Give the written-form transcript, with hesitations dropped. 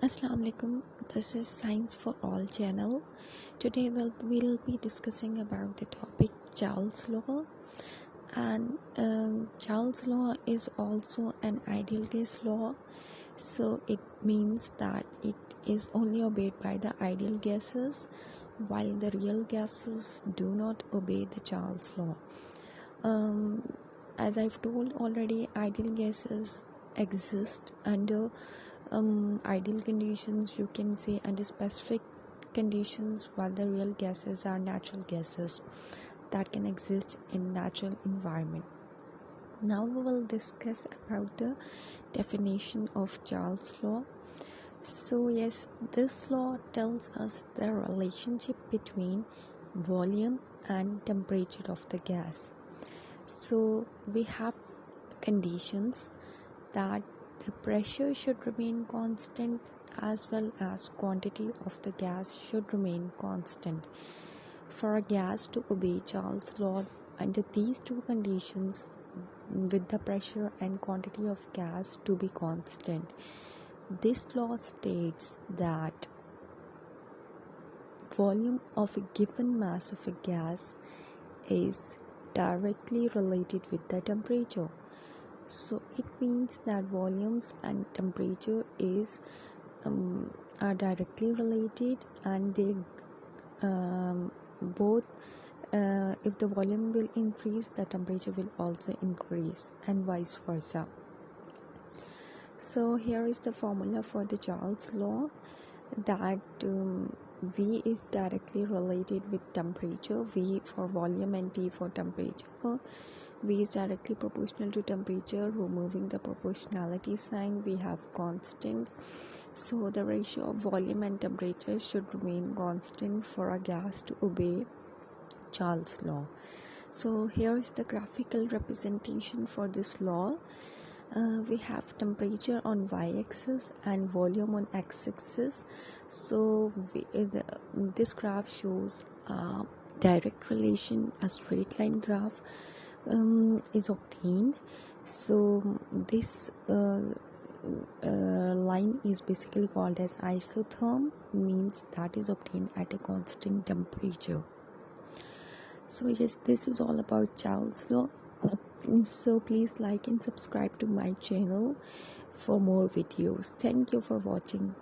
Assalamu alaikum. This is Science for All channel. Today we'll be discussing about the topic Charles law, and Charles law is also an ideal case law. So it means that it is only obeyed by the ideal gases, while the real gases do not obey the Charles law. As I've told already, ideal gases exist under ideal conditions, you can say, under specific conditions, while the real gases are natural gases that can exist in natural environment. Now we will discuss about the definition of Charles law. So yes, this law tells us the relationship between volume and temperature of the gas. So we have conditions that the pressure should remain constant as well as quantity of the gas should remain constant. For a gas to obey Charles' law under these two conditions, with the pressure and quantity of gas to be constant, this law states that volume of a given mass of a gas is directly related with the temperature. So it means that volumes and temperature are directly related, and they both if the volume will increase, the temperature will also increase, and vice versa. So here is the formula for the Charles law, that V is directly related with temperature, V for volume and T for temperature. V is directly proportional to temperature. Removing the proportionality sign, we have constant. So the ratio of volume and temperature should remain constant for a gas to obey Charles' law. So here is the graphical representation for this law. We have temperature on y-axis and volume on x-axis. So this graph shows a direct relation, a straight line graph is obtained. So this line is basically called as isotherm, means that is obtained at a constant temperature. So yes, this is all about Charles' law. So please like and subscribe to my channel for more videos. Thank you for watching.